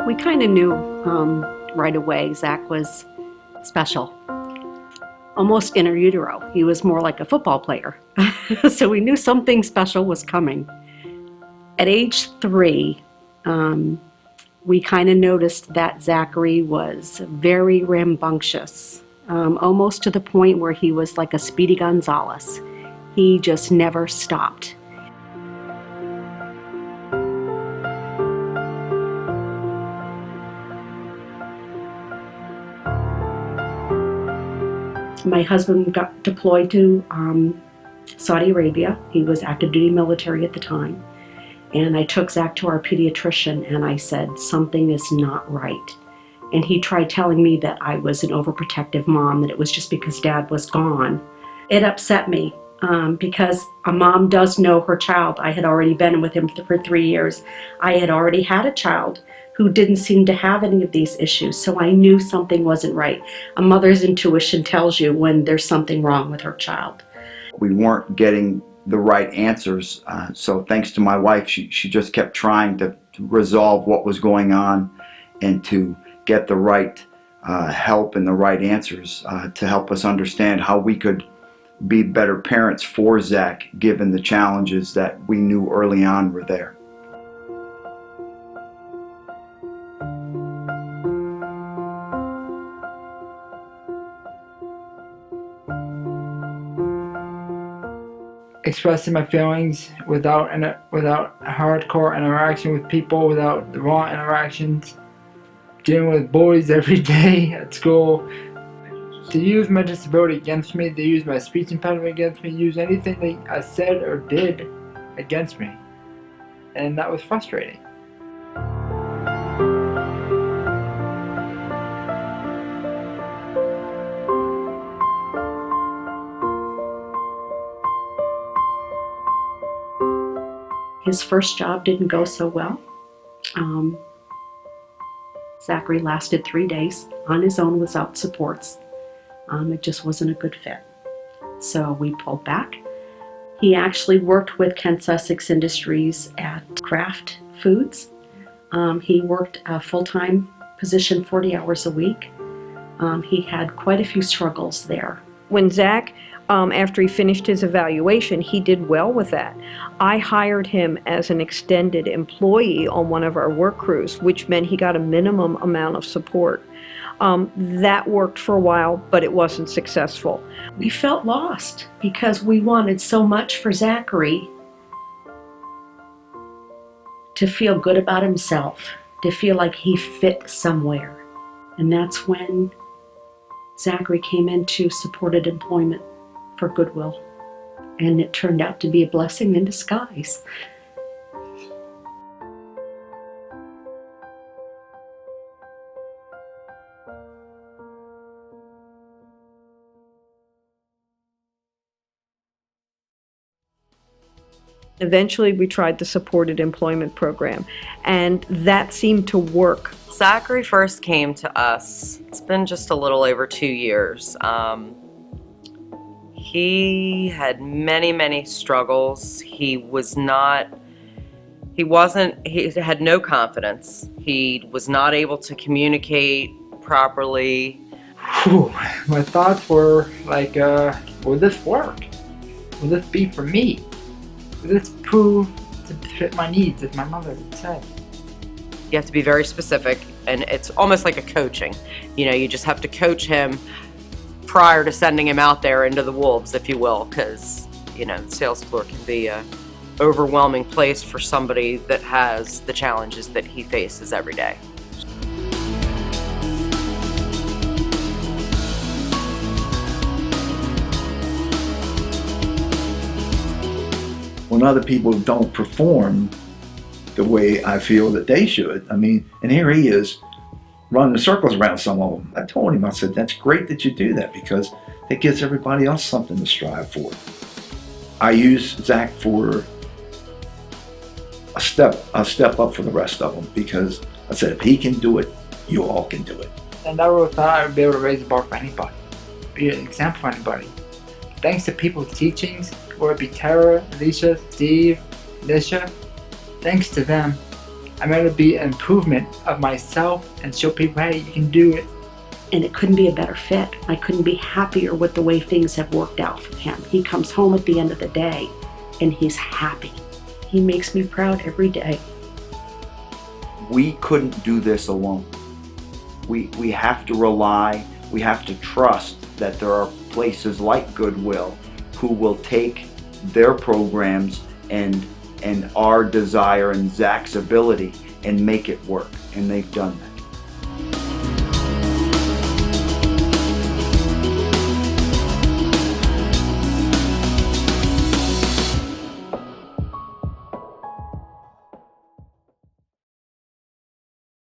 We kind of knew right away Zach was special. Almost inner utero. He was more like a football player. So we knew something special was coming. At age 3, we kind of noticed that Zachary was very rambunctious, almost to the point where he was like a Speedy Gonzalez. He just never stopped. My husband got deployed to Saudi Arabia. He was active duty military at the time. And I took Zach to our pediatrician and I said, something is not right. And he tried telling me that I was an overprotective mom, that it was just because Dad was gone. It upset me because a mom does know her child. I had already been with him for 3 years. I had already had a child who didn't seem to have any of these issues, so I knew something wasn't right. A mother's intuition tells you when there's something wrong with her child. We weren't getting the right answers, so thanks to my wife, she just kept trying to resolve what was going on and to get the right help and the right answers to help us understand how we could be better parents for Zach, given the challenges that we knew early on were there. Expressing my feelings without hardcore interaction with people, without the wrong interactions, dealing with bullies every day at school, to use my disability against me, to use my speech impediment against me, use anything that I said or did against me. And that was frustrating. His first job didn't go so well. Zachary lasted 3 days on his own without supports. It just wasn't a good fit. So we pulled back. He actually worked with Kent Sussex Industries at Kraft Foods. He worked a full-time position 40 hours a week. He had quite a few struggles there. When Zach, after he finished his evaluation, he did well with that. I hired him as an extended employee on one of our work crews, which meant he got a minimum amount of support. That worked for a while, but it wasn't successful. We felt lost because we wanted so much for Zachary to feel good about himself, to feel like he fit somewhere. And that's when Zachary came into supported employment for Goodwill. And it turned out to be a blessing in disguise. Eventually, we tried the supported employment program, and that seemed to work. Zachary first came to us, it's been just a little over 2 years. He had many struggles. He had no confidence. He was not able to communicate properly. Whew, my thoughts were like, will this work? Will this be for me? Will this prove to fit my needs, as my mother would say? You have to be very specific, and it's almost like a coaching. You know, you just have to coach him prior to sending him out there into the wolves, if you will, because, you know, the sales floor can be an overwhelming place for somebody that has the challenges that he faces every day. When other people don't perform the way I feel that they should, I mean, and here he is running circles around some of them. I told him, I said, that's great that you do that because it gives everybody else something to strive for. I use Zach for a step up for the rest of them because I said, if he can do it, you all can do it. And I really thought I would be able to raise the bar for anybody, be an example for anybody. Thanks to people's teachings, whether it be Tara, Alicia, Steve, Lisha, thanks to them, I meant to be an improvement of myself and show people, hey, you can do it. And it couldn't be a better fit. I couldn't be happier with the way things have worked out for him. He comes home at the end of the day and he's happy. He makes me proud every day. We couldn't do this alone. We have to rely, we have to trust that there are places like Goodwill who will take their programs and our desire and Zach's ability and make it work. And they've done that.